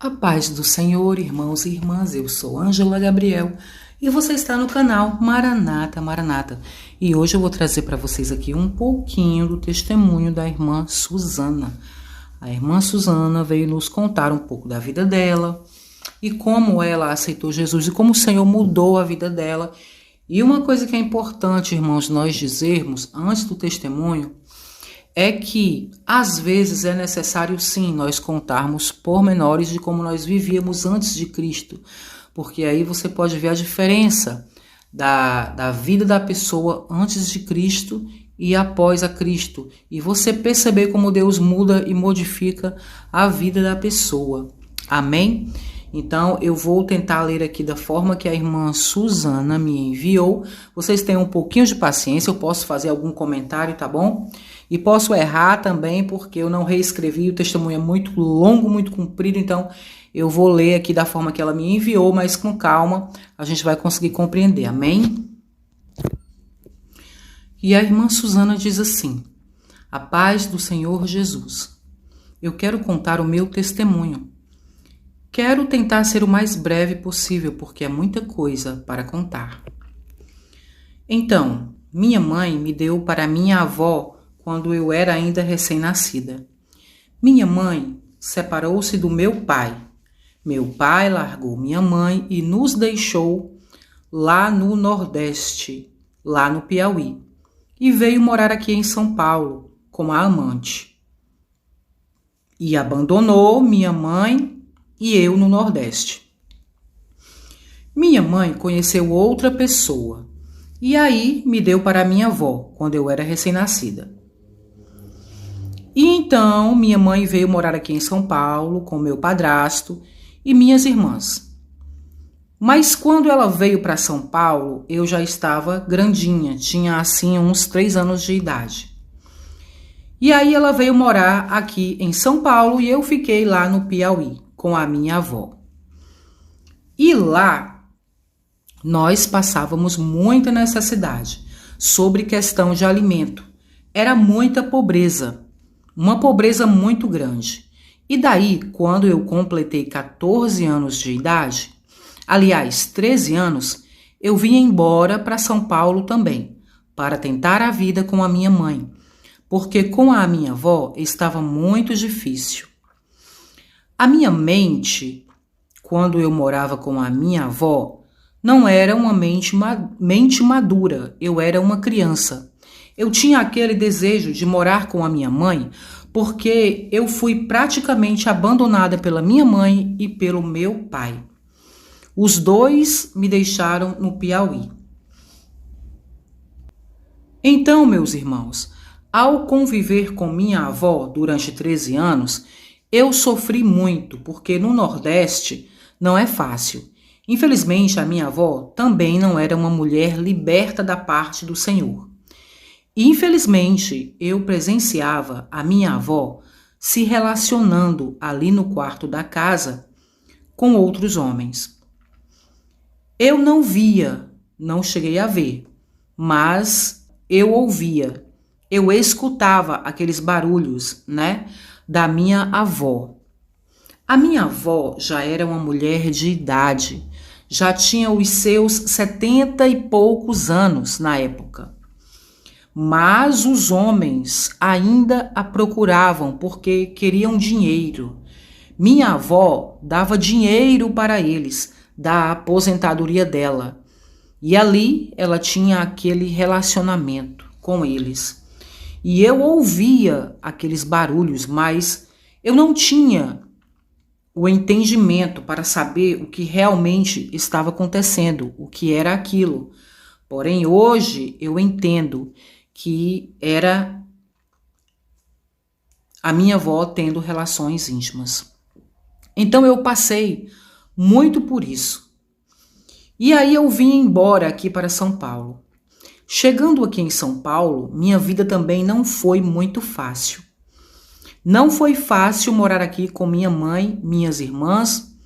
A paz do Senhor, irmãos e irmãs, eu sou Ângela Gabriel e você está no canal Maranata, Maranata. E hoje eu vou trazer para vocês aqui um pouquinho do testemunho da irmã Suzana. A irmã Suzana veio nos contar um pouco da vida dela e como ela aceitou Jesus e como o Senhor mudou a vida dela. E uma coisa que é importante, irmãos, nós dizermos antes do testemunho, é que, às vezes, é necessário, sim, nós contarmos pormenores de como nós vivíamos antes de Cristo, porque aí você pode ver a diferença da vida da pessoa antes de Cristo e após a Cristo, e você perceber como Deus muda e modifica a vida da pessoa. Amém? Então, eu vou tentar ler aqui da forma que a irmã Suzana me enviou. Vocês tenham um pouquinho de paciência, eu posso fazer algum comentário, tá bom? E posso errar também, porque eu não reescrevi, o testemunho é muito longo, muito comprido, então eu vou ler aqui da forma que ela me enviou, mas com calma, a gente vai conseguir compreender, amém? E a irmã Suzana diz assim: a paz do Senhor Jesus. Eu quero contar o meu testemunho. Quero tentar ser o mais breve possível, porque é muita coisa para contar. Então, minha mãe me deu para minha avó quando eu era ainda recém-nascida. Minha mãe separou-se do meu pai. Meu pai largou minha mãe e nos deixou lá no Nordeste, lá no Piauí, e veio morar aqui em São Paulo com a amante. E abandonou minha mãe e eu no Nordeste. Minha mãe conheceu outra pessoa e aí me deu para minha avó quando eu era recém-nascida. E então minha mãe veio morar aqui em São Paulo com meu padrasto e minhas irmãs. Mas quando ela veio para São Paulo, eu já estava grandinha, tinha assim uns 3 anos de idade. E aí ela veio morar aqui em São Paulo e eu fiquei lá no Piauí com a minha avó. E lá nós passávamos muita necessidade sobre questão de alimento. Era muita pobreza. Uma pobreza muito grande. E daí, quando eu completei 14 anos de idade, aliás, 13 anos, eu vim embora para São Paulo também, para tentar a vida com a minha mãe, porque com a minha avó estava muito difícil. A minha mente, quando eu morava com a minha avó, não era uma mente madura, eu era uma criança. Eu tinha aquele desejo de morar com a minha mãe porque eu fui praticamente abandonada pela minha mãe e pelo meu pai. Os dois me deixaram no Piauí. Então, meus irmãos, ao conviver com minha avó durante 13 anos, eu sofri muito porque no Nordeste não é fácil. Infelizmente, a minha avó também não era uma mulher liberta da parte do Senhor. Infelizmente, eu presenciava a minha avó se relacionando ali no quarto da casa com outros homens. Eu não via, não cheguei a ver, mas eu ouvia, eu escutava aqueles barulhos, da minha avó. A minha avó já era uma mulher de idade, já tinha os seus 70 e poucos anos na época. Mas os homens ainda a procuravam porque queriam dinheiro. Minha avó dava dinheiro para eles, da aposentadoria dela. E ali ela tinha aquele relacionamento com eles. E eu ouvia aqueles barulhos, mas eu não tinha o entendimento para saber o que realmente estava acontecendo, o que era aquilo. Porém, hoje eu entendo que era a minha avó tendo relações íntimas. Então eu passei muito por isso. E aí eu vim embora aqui para São Paulo. Chegando aqui em São Paulo, minha vida também não foi muito fácil. Não foi fácil morar aqui com minha mãe, minhas irmãs,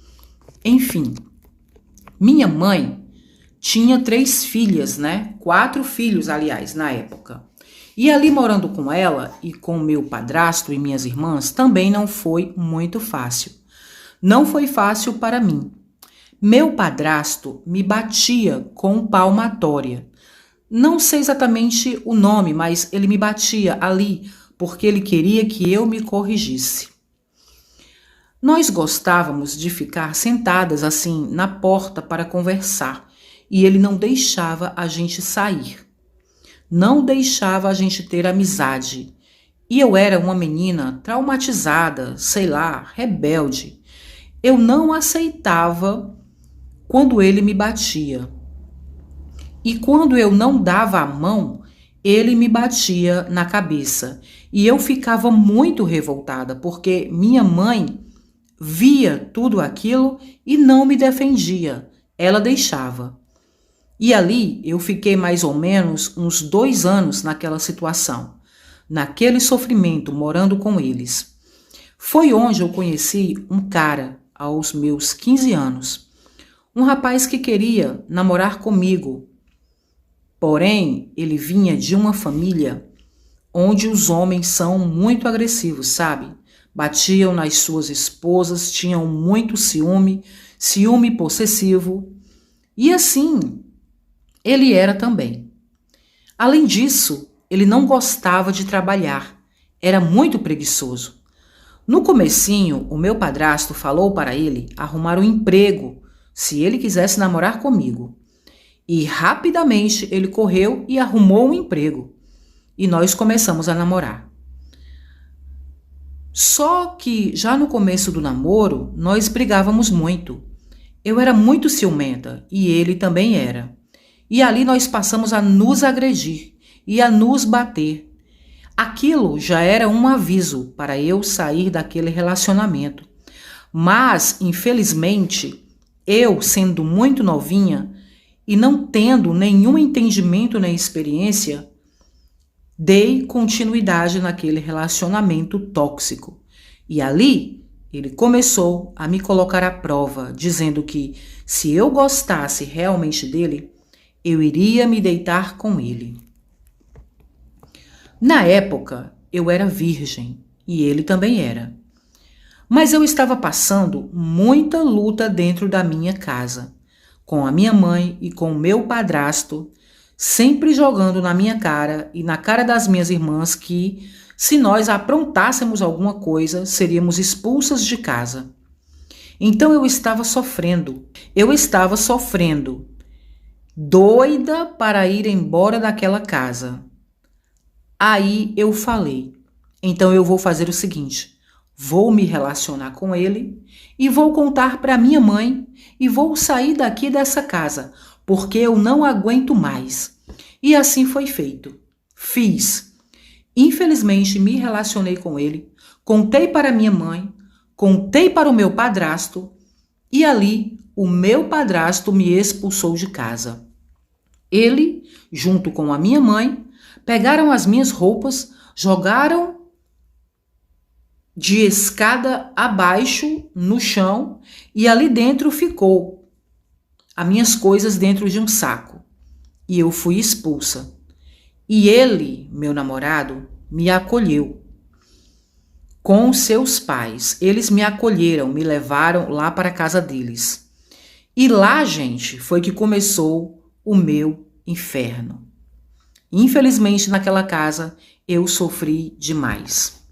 enfim. Minha mãe tinha 3 filhas, 4 filhos, aliás, na época. E ali morando com ela e com meu padrasto e minhas irmãs também não foi muito fácil. Não foi fácil para mim. Meu padrasto me batia com palmatória. Não sei exatamente o nome, mas ele me batia ali porque ele queria que eu me corrigisse. Nós gostávamos de ficar sentadas assim na porta para conversar e ele não deixava a gente sair. Não deixava a gente ter amizade. E eu era uma menina traumatizada, sei lá, rebelde. Eu não aceitava quando ele me batia. E quando eu não dava a mão, ele me batia na cabeça. E eu ficava muito revoltada, porque minha mãe via tudo aquilo e não me defendia. Ela deixava. E ali eu fiquei mais ou menos uns 2 anos naquela situação, naquele sofrimento, morando com eles. Foi onde eu conheci um cara, aos meus 15 anos. Um rapaz que queria namorar comigo. Porém, ele vinha de uma família onde os homens são muito agressivos, sabe? Batiam nas suas esposas, tinham muito ciúme possessivo. E assim, ele era também. Além disso, ele não gostava de trabalhar, era muito preguiçoso. No comecinho, o meu padrasto falou para ele arrumar um emprego se ele quisesse namorar comigo. E rapidamente ele correu e arrumou um emprego. E nós começamos a namorar. Só que já no começo do namoro, nós brigávamos muito. Eu era muito ciumenta e ele também era. E ali nós passamos a nos agredir e a nos bater. Aquilo já era um aviso para eu sair daquele relacionamento. Mas, infelizmente, eu, sendo muito novinha e não tendo nenhum entendimento nem experiência, dei continuidade naquele relacionamento tóxico. E ali ele começou a me colocar à prova, dizendo que se eu gostasse realmente dele, eu iria me deitar com ele. Na época, eu era virgem e ele também era. Mas eu estava passando muita luta dentro da minha casa, com a minha mãe e com o meu padrasto, sempre jogando na minha cara e na cara das minhas irmãs que, se nós aprontássemos alguma coisa, seríamos expulsas de casa. Então eu estava sofrendo, doida para ir embora daquela casa. Aí eu falei, então eu vou fazer o seguinte, vou me relacionar com ele e vou contar para minha mãe e vou sair daqui dessa casa, porque eu não aguento mais. E assim foi feito. Fiz. Infelizmente me relacionei com ele, contei para minha mãe, contei para o meu padrasto e ali o meu padrasto me expulsou de casa. Ele, junto com a minha mãe, pegaram as minhas roupas, jogaram de escada abaixo no chão e ali dentro ficou as minhas coisas dentro de um saco. E eu fui expulsa. E ele, meu namorado, me acolheu com seus pais. Eles me acolheram, me levaram lá para a casa deles. E lá, gente, foi que começou o meu inferno. Infelizmente, naquela casa, eu sofri demais.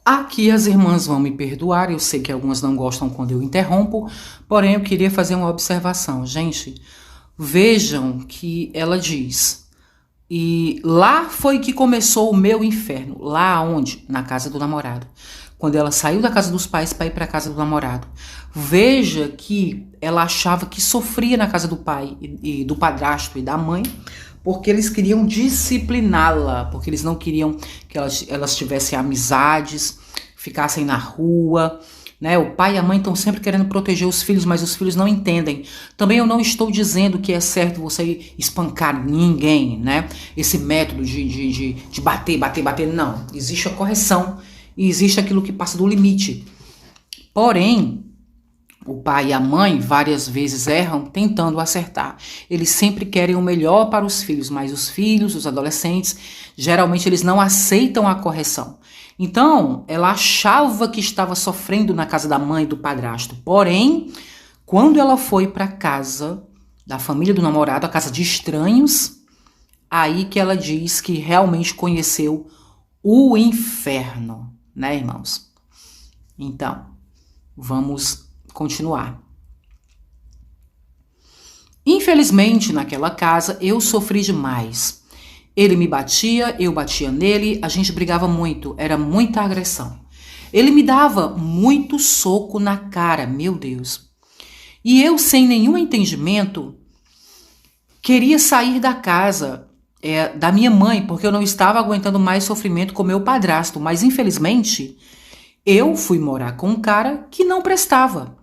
Aqui as irmãs vão me perdoar, eu sei que algumas não gostam quando eu interrompo, porém eu queria fazer uma observação. Gente, vejam que ela diz, e lá foi que começou o meu inferno. Lá onde? Na casa do namorado. Quando ela saiu da casa dos pais para ir para a casa do namorado. Veja que ela achava que sofria na casa do pai e do padrasto e da mãe, porque eles queriam discipliná-la, porque eles não queriam que elas tivessem amizades, ficassem na rua, né? O pai e a mãe estão sempre querendo proteger os filhos, mas os filhos não entendem. Também eu não estou dizendo que é certo você espancar ninguém, né? Esse método de bater, não. Existe a correção e existe aquilo que passa do limite. Porém, O pai e a mãe várias vezes erram tentando acertar. Eles sempre querem o melhor para os filhos, mas os filhos, os adolescentes, geralmente eles não aceitam a correção. Então, ela achava que estava sofrendo na casa da mãe e do padrasto. Porém, quando ela foi para a casa da família do namorado, a casa de estranhos, aí que ela diz que realmente conheceu o inferno, né, irmãos? Então, vamos continuar. Infelizmente, naquela casa, eu sofri demais. Ele me batia, eu batia nele, a gente brigava muito, era muita agressão. Ele me dava muito soco na cara, meu Deus. E eu, sem nenhum entendimento, queria sair da casa da minha mãe, porque eu não estava aguentando mais sofrimento com meu padrasto. Mas, infelizmente, eu fui morar com um cara que não prestava.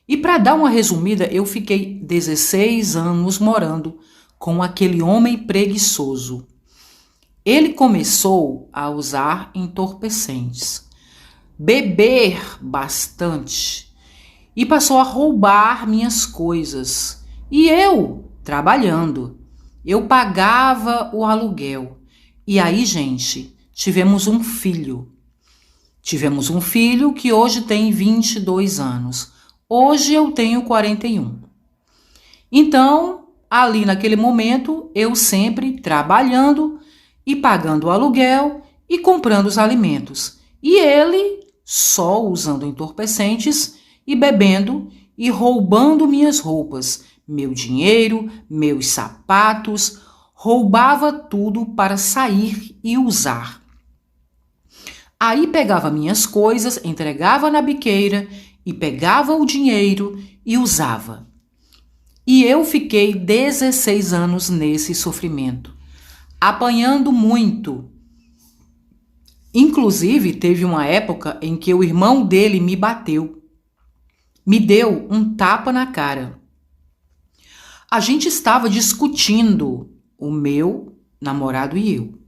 E para dar uma resumida, eu fiquei 16 anos morando com aquele homem preguiçoso. Ele começou a usar entorpecentes, beber bastante e passou a roubar minhas coisas. E eu, trabalhando, eu pagava o aluguel. E aí, gente, tivemos um filho. Tivemos um filho que hoje tem 22 anos. Hoje eu tenho 41. Então, ali naquele momento, eu sempre trabalhando e pagando o aluguel e comprando os alimentos. E ele só usando entorpecentes e bebendo e roubando minhas roupas, meu dinheiro, meus sapatos, roubava tudo para sair e usar. Aí pegava minhas coisas, entregava na biqueira e pegava o dinheiro e usava. E eu fiquei 16 anos nesse sofrimento, apanhando muito. Inclusive, teve uma época em que o irmão dele me bateu. Me deu um tapa na cara. A gente estava discutindo, o meu namorado e eu.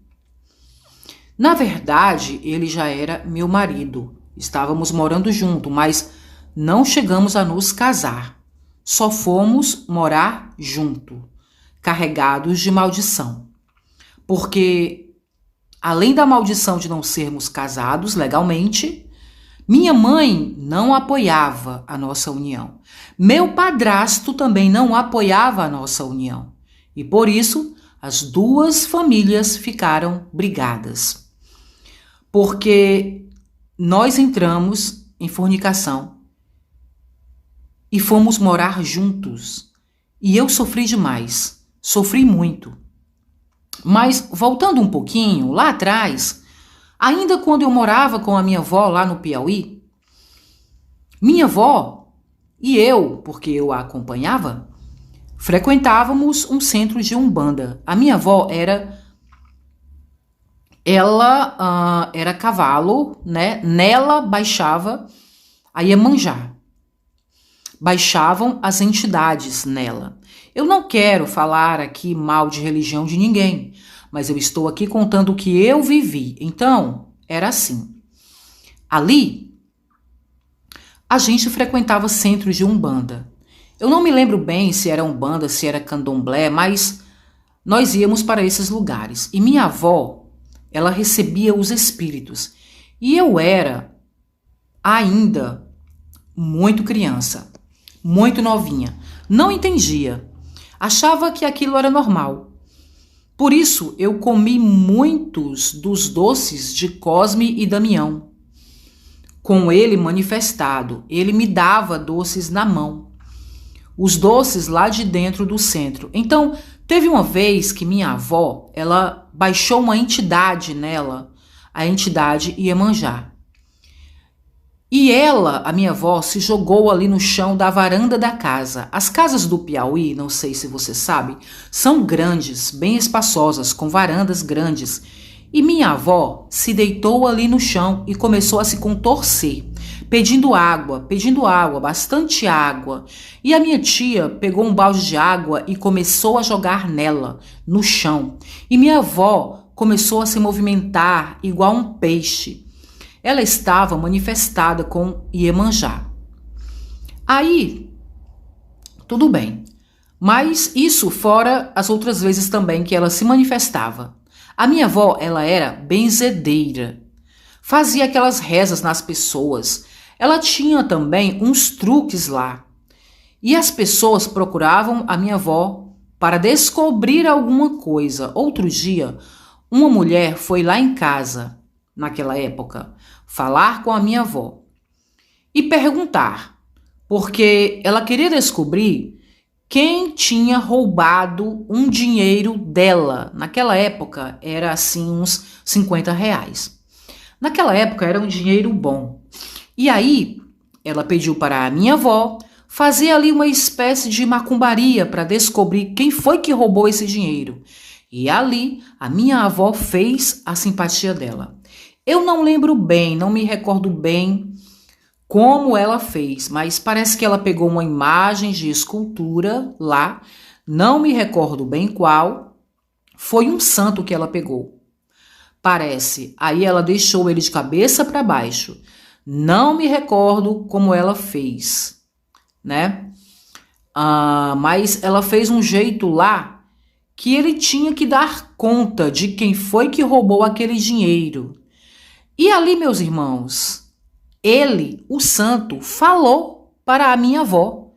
Na verdade, ele já era meu marido. Estávamos morando junto, mas não chegamos a nos casar. Só fomos morar junto, carregados de maldição. Porque, além da maldição de não sermos casados legalmente, minha mãe não apoiava a nossa união. Meu padrasto também não apoiava a nossa união. E por isso, as duas famílias ficaram brigadas. Porque nós entramos em fornicação e fomos morar juntos. E eu sofri demais, sofri muito. Mas, voltando um pouquinho, lá atrás, ainda quando eu morava com a minha avó lá no Piauí, minha avó e eu, porque eu a acompanhava, frequentávamos um centro de umbanda. A minha avó era cavalo, né? Nela baixava a Iemanjá. Baixavam as entidades nela. Eu não quero falar aqui mal de religião de ninguém, mas eu estou aqui contando o que eu vivi. Então, era assim. Ali, a gente frequentava centros de umbanda. Eu não me lembro bem se era umbanda, se era candomblé, mas nós íamos para esses lugares. E minha avó, ela recebia os espíritos. E eu era ainda muito criança, muito novinha. Não entendia. Achava que aquilo era normal. Por isso, eu comi muitos dos doces de Cosme e Damião. Com ele manifestado, ele me dava doces na mão. Os doces lá de dentro do centro. Então, teve uma vez que minha avó, ela baixou uma entidade nela, a entidade Iemanjá. E ela, a minha avó, se jogou ali no chão da varanda da casa. As casas do Piauí, não sei se você sabe, são grandes, bem espaçosas, com varandas grandes. E minha avó se deitou ali no chão e começou a se contorcer, pedindo água, bastante água. E a minha tia pegou um balde de água e começou a jogar nela, no chão. E minha avó começou a se movimentar igual um peixe. Ela estava manifestada com Iemanjá. Aí, tudo bem. Mas isso fora as outras vezes também que ela se manifestava. A minha avó, ela era benzedeira. Fazia aquelas rezas nas pessoas. Ela tinha também uns truques lá. E as pessoas procuravam a minha avó para descobrir alguma coisa. Outro dia, uma mulher foi lá em casa, naquela época, falar com a minha avó e perguntar, porque ela queria descobrir quem tinha roubado um dinheiro dela. Naquela época era assim uns R$ 50. Naquela época era um dinheiro bom. E aí ela pediu para a minha avó fazer ali uma espécie de macumbaria para descobrir quem foi que roubou esse dinheiro. E ali a minha avó fez a simpatia dela. Eu não lembro bem, não me recordo bem como ela fez, mas parece que ela pegou uma imagem de escultura lá, não me recordo bem qual, foi um santo que ela pegou. Parece, aí ela deixou ele de cabeça para baixo. Não me recordo como ela fez, né? Mas ela fez um jeito lá que ele tinha que dar conta de quem foi que roubou aquele dinheiro. E ali, meus irmãos, ele, o santo, falou para a minha avó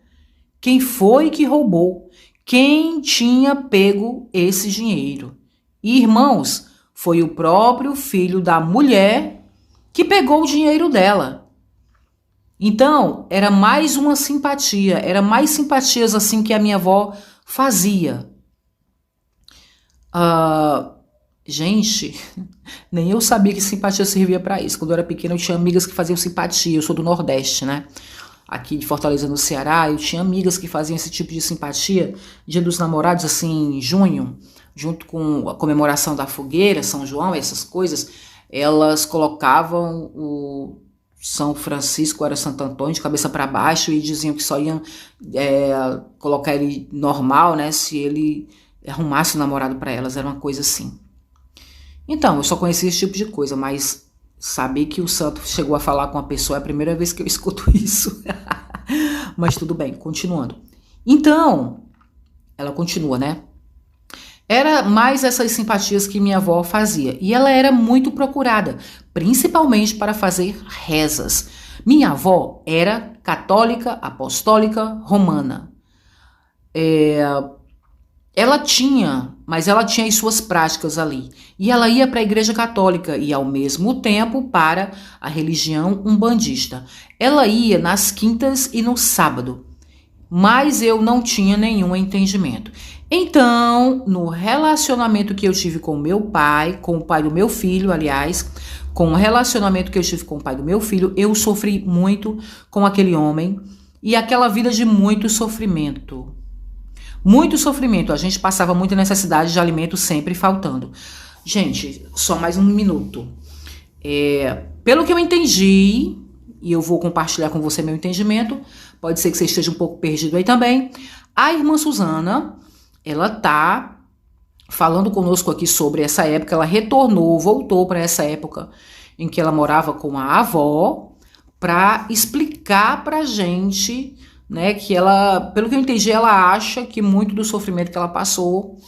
quem foi que roubou, quem tinha pego esse dinheiro. E, irmãos, foi o próprio filho da mulher que pegou o dinheiro dela. Então, era mais uma simpatia, era mais simpatias assim que a minha avó fazia. Gente, nem eu sabia que simpatia servia para isso. Quando eu era pequena, eu tinha amigas que faziam simpatia. Eu sou do Nordeste, né? Aqui de Fortaleza, no Ceará, eu tinha amigas que faziam esse tipo de simpatia. Dia dos Namorados, assim, em junho, junto com a comemoração da fogueira, São João, essas coisas, elas colocavam o São Francisco, era Santo Antônio, de cabeça para baixo, e diziam que só iam colocar ele normal, né? Se ele arrumasse um namorado para elas, era uma coisa assim. Então, eu só conhecia esse tipo de coisa, mas saber que o santo chegou a falar com a pessoa é a primeira vez que eu escuto isso. Mas tudo bem, continuando. Então, ela continua, né? Era mais essas simpatias que minha avó fazia. E ela era muito procurada, principalmente para fazer rezas. Minha avó era católica, apostólica, romana. Ela tinha as suas práticas ali. E ela ia para a igreja católica e ao mesmo tempo para a religião umbandista. Ela ia nas quintas e no sábado. Mas eu não tinha nenhum entendimento. Então, no relacionamento que eu tive com meu pai, com o pai do meu filho, aliás, com o relacionamento que eu tive com o pai do meu filho, eu sofri muito com aquele homem e aquela vida de muito sofrimento. Muito sofrimento, a gente passava muita necessidade de alimento sempre faltando. Gente, só mais um minuto. Pelo que eu entendi, e eu vou compartilhar com você meu entendimento, pode ser que você esteja um pouco perdido aí também, a irmã Suzana, ela tá falando conosco aqui sobre essa época, ela voltou para essa época em que ela morava com a avó, para explicar pra gente, né, que ela, pelo que eu entendi, ela acha que muito do sofrimento que ela passou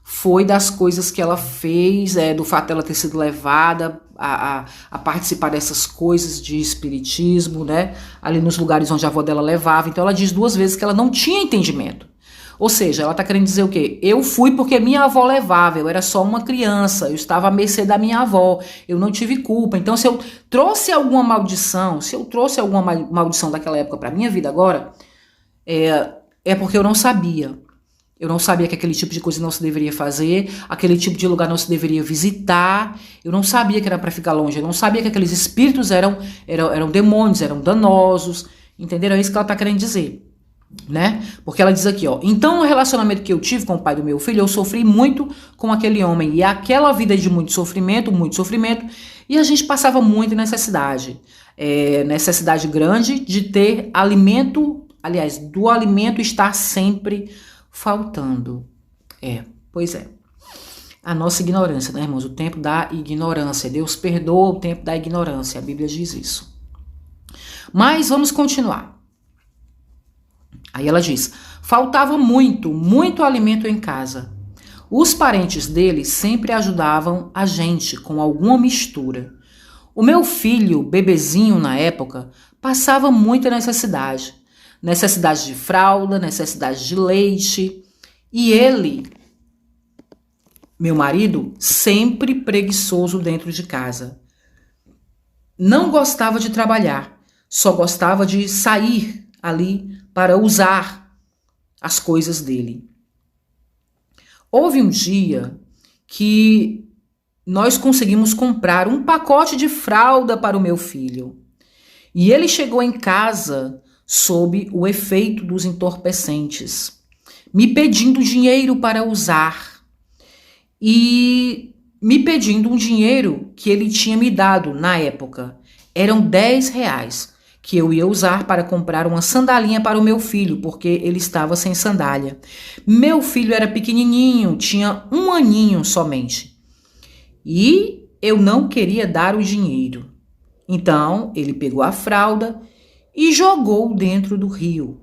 foi das coisas que ela fez, do fato dela ter sido levada a participar dessas coisas de espiritismo, né, ali nos lugares onde a avó dela levava. Então ela diz 2 vezes que ela não tinha entendimento. Ou seja, ela tá querendo dizer o quê? Eu fui porque minha avó levava, eu era só uma criança, eu estava à mercê da minha avó, eu não tive culpa. Então se eu trouxe alguma maldição, daquela época pra minha vida agora, é porque eu não sabia. Eu não sabia que aquele tipo de coisa não se deveria fazer, aquele tipo de lugar não se deveria visitar, eu não sabia que era para ficar longe, eu não sabia que aqueles espíritos eram demônios, eram danosos, entenderam? É isso que ela tá querendo dizer, né? Porque ela diz aqui, ó, então o relacionamento que eu tive com o pai do meu filho, eu sofri muito com aquele homem, e aquela vida de muito sofrimento, e a gente passava muita necessidade grande de ter alimento, aliás, do alimento estar sempre faltando. Pois é. A nossa ignorância, né, irmãos? O tempo da ignorância. Deus perdoa o tempo da ignorância. A Bíblia diz isso. Mas vamos continuar. Aí ela diz: faltava muito, muito alimento em casa. Os parentes dele sempre ajudavam a gente com alguma mistura. O meu filho, bebezinho na época, passava muita necessidade. Necessidade de fralda, necessidade de leite. E ele, meu marido, sempre preguiçoso dentro de casa. Não gostava de trabalhar, só gostava de sair ali para usar as coisas dele. Houve um dia que nós conseguimos comprar um pacote de fralda para o meu filho. E ele chegou em casa sob o efeito dos entorpecentes, me pedindo dinheiro para usar e me pedindo um dinheiro que ele tinha me dado na época. Eram 10 reais que eu ia usar para comprar uma sandalinha para o meu filho, porque ele estava sem sandália. Meu filho era pequenininho, tinha 1 aninho somente. E eu não queria dar o dinheiro. Então, ele pegou a fralda e jogou dentro do rio.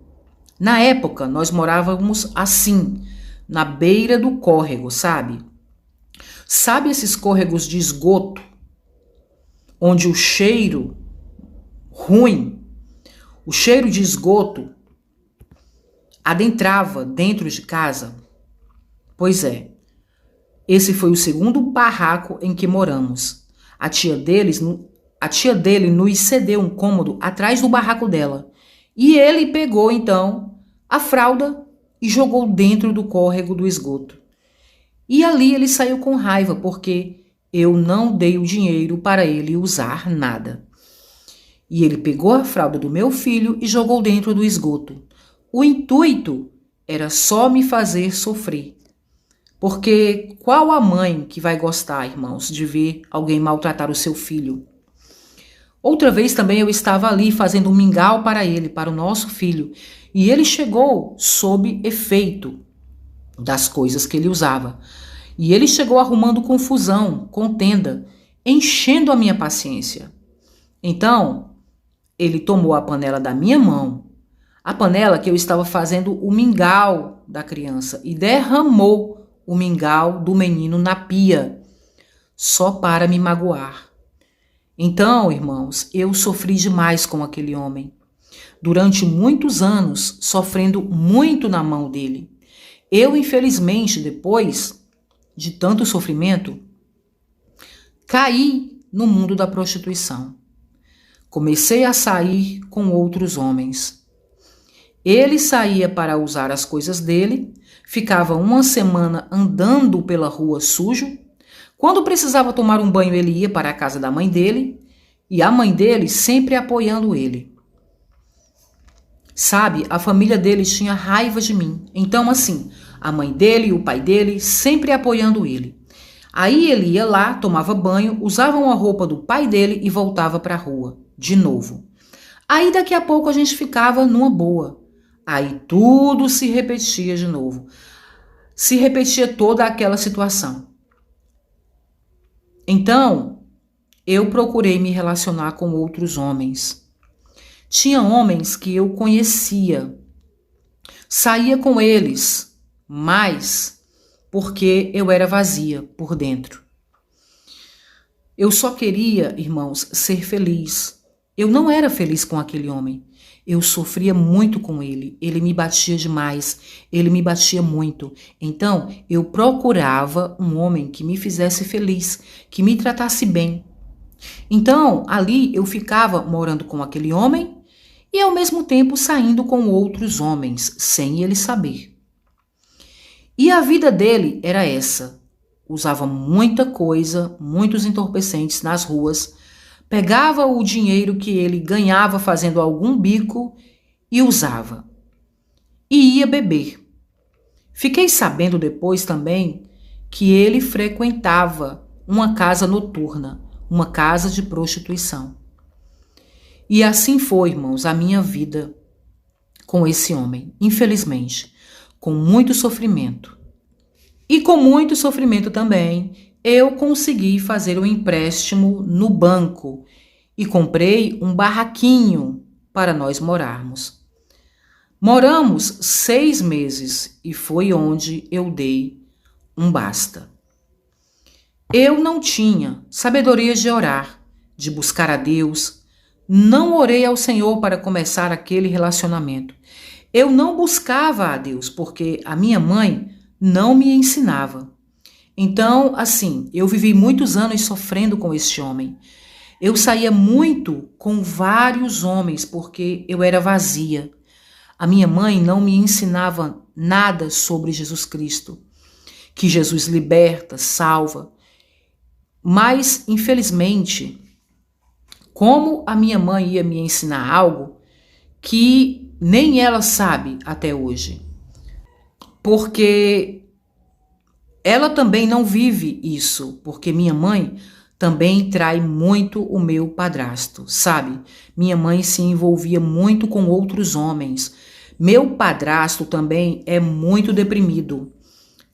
Na época, nós morávamos assim, na beira do córrego, sabe? Sabe esses córregos de esgoto, onde o cheiro ruim, o cheiro de esgoto adentrava dentro de casa? Pois é, esse foi o segundo barraco em que moramos. A tia dele nos cedeu um cômodo atrás do barraco dela. E ele pegou, então, a fralda e jogou dentro do córrego do esgoto. E ali ele saiu com raiva, porque eu não dei o dinheiro para ele usar nada. E ele pegou a fralda do meu filho e jogou dentro do esgoto. O intuito era só me fazer sofrer. Porque qual a mãe que vai gostar, irmãos, de ver alguém maltratar o seu filho? Outra vez também eu estava ali fazendo um mingau para ele, para o nosso filho, e ele chegou sob efeito das coisas que ele usava. E ele chegou arrumando confusão, contenda, enchendo a minha paciência. Então, ele tomou a panela da minha mão, a panela que eu estava fazendo o mingau da criança, e derramou o mingau do menino na pia, só para me magoar. Então, irmãos, eu sofri demais com aquele homem. Durante muitos anos, sofrendo muito na mão dele. Eu, infelizmente, depois de tanto sofrimento, caí no mundo da prostituição. Comecei a sair com outros homens. Ele saía para usar as coisas dele, ficava 1 semana andando pela rua sujo. Quando precisava tomar um banho, ele ia para a casa da mãe dele, e a mãe dele sempre apoiando ele. Sabe, a família dele tinha raiva de mim. Então, assim, a mãe dele e o pai dele sempre apoiando ele. Aí ele ia lá, tomava banho, usava uma roupa do pai dele e voltava para a rua, de novo. Aí daqui a pouco a gente ficava numa boa. Aí tudo se repetia de novo. Se repetia toda aquela situação. Então, eu procurei me relacionar com outros homens. Tinha homens que eu conhecia, saía com eles, mas porque eu era vazia por dentro. Eu só queria, irmãos, ser feliz. Eu não era feliz com aquele homem. Eu sofria muito com ele. Ele me batia demais. Ele me batia muito. Então, eu procurava um homem que me fizesse feliz, que me tratasse bem. Então, ali eu ficava morando com aquele homem e ao mesmo tempo saindo com outros homens, sem ele saber. E a vida dele era essa. Usava muita coisa, muitos entorpecentes nas ruas, pegava o dinheiro que ele ganhava fazendo algum bico e usava. E ia beber. Fiquei sabendo depois também que ele frequentava uma casa noturna, uma casa de prostituição. E assim foi, irmãos, a minha vida com esse homem, infelizmente, com muito sofrimento. E com muito sofrimento também, eu consegui fazer um empréstimo no banco e comprei um barraquinho para nós morarmos. Moramos 6 meses e foi onde eu dei um basta. Eu não tinha sabedoria de orar, de buscar a Deus. Não orei ao Senhor para começar aquele relacionamento. Eu não buscava a Deus porque a minha mãe não me ensinava. Então, assim, eu vivi muitos anos sofrendo com este homem. Eu saía muito com vários homens porque eu era vazia. A minha mãe não me ensinava nada sobre Jesus Cristo, que Jesus liberta, salva. Mas, infelizmente, como a minha mãe ia me ensinar algo que nem ela sabe até hoje, porque ela também não vive isso, porque minha mãe também trai muito o meu padrasto, sabe? Minha mãe se envolvia muito com outros homens. Meu padrasto também é muito deprimido.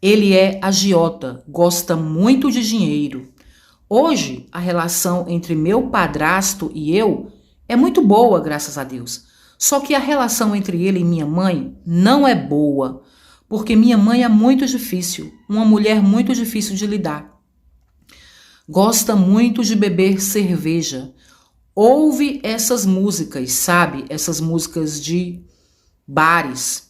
Ele é agiota, gosta muito de dinheiro. Hoje, a relação entre meu padrasto e eu é muito boa, graças a Deus. Só que a relação entre ele e minha mãe não é boa, porque minha mãe é muito difícil, uma mulher muito difícil de lidar. Gosta muito de beber cerveja. Ouve essas músicas, sabe? Essas músicas de bares.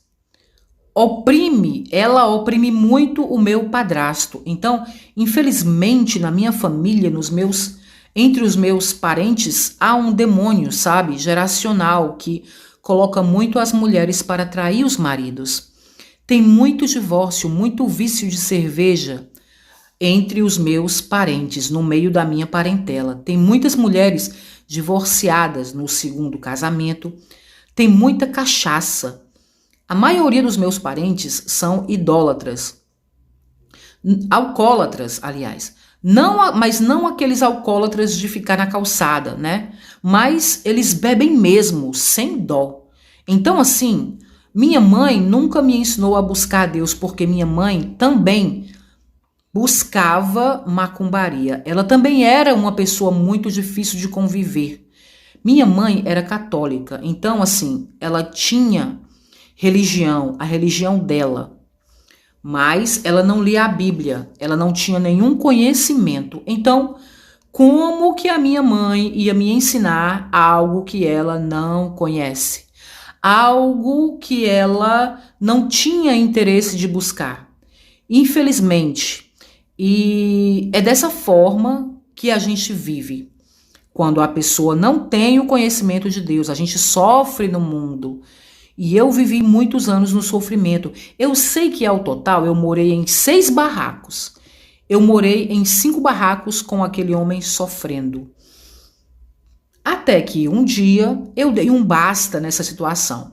Ela oprime muito o meu padrasto. Então, infelizmente, na minha família, entre os meus parentes, há um demônio, sabe, geracional, que coloca muito as mulheres para trair os maridos. Tem muito divórcio, muito vício de cerveja entre os meus parentes, no meio da minha parentela. Tem muitas mulheres divorciadas no segundo casamento. Tem muita cachaça. A maioria dos meus parentes são idólatras, alcoólatras, aliás. Mas não aqueles alcoólatras de ficar na calçada, né? Mas eles bebem mesmo, sem dó. Então, assim, minha mãe nunca me ensinou a buscar a Deus, porque minha mãe também buscava macumbaria. Ela também era uma pessoa muito difícil de conviver. Minha mãe era católica, então, assim, ela tinha religião, a religião dela, mas ela não lia a Bíblia, ela não tinha nenhum conhecimento. Então, como que a minha mãe ia me ensinar algo que ela não conhece? Algo que ela não tinha interesse de buscar. Infelizmente, e é dessa forma que a gente vive. Quando a pessoa não tem o conhecimento de Deus, a gente sofre no mundo. E eu vivi muitos anos no sofrimento. Eu sei que ao total eu morei em 6 barracos. Eu morei em 5 barracos com aquele homem sofrendo. Até que um dia eu dei um basta nessa situação.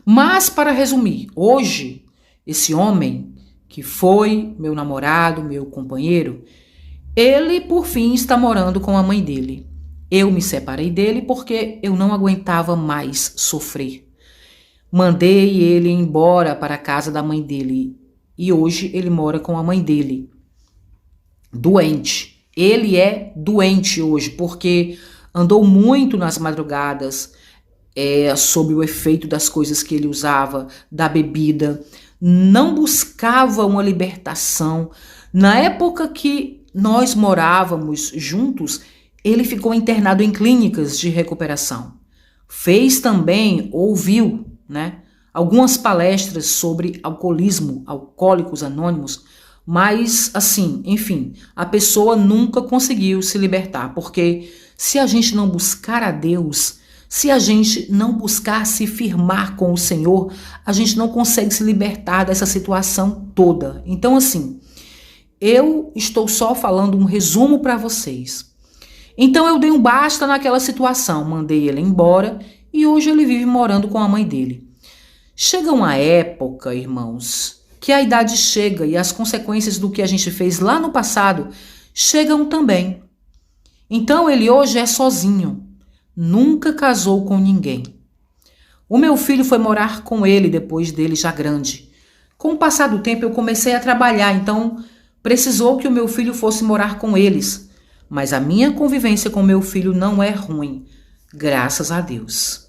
Mas, para resumir, hoje, esse homem que foi meu namorado, meu companheiro, ele por fim está morando com a mãe dele. Eu me separei dele porque eu não aguentava mais sofrer. Mandei ele embora para a casa da mãe dele e hoje ele mora com a mãe dele. Doente. Ele é doente hoje porque andou muito nas madrugadas sob o efeito das coisas que ele usava, da bebida. Não buscava uma libertação. Na época que nós morávamos juntos, ele ficou internado em clínicas de recuperação. Fez também, ouviu, né, algumas palestras sobre alcoolismo, alcoólicos anônimos, mas assim, enfim, a pessoa nunca conseguiu se libertar, porque se a gente não buscar a Deus, se a gente não buscar se firmar com o Senhor, a gente não consegue se libertar dessa situação toda. Então, assim, eu estou só falando um resumo para vocês. Então, eu dei um basta naquela situação, mandei ele embora e hoje ele vive morando com a mãe dele. Chega uma época, irmãos, que a idade chega e as consequências do que a gente fez lá no passado chegam também. Então, ele hoje é sozinho. Nunca casou com ninguém. O meu filho foi morar com ele depois dele já grande. Com o passar do tempo eu comecei a trabalhar, então precisou que o meu filho fosse morar com eles. Mas a minha convivência com meu filho não é ruim, graças a Deus.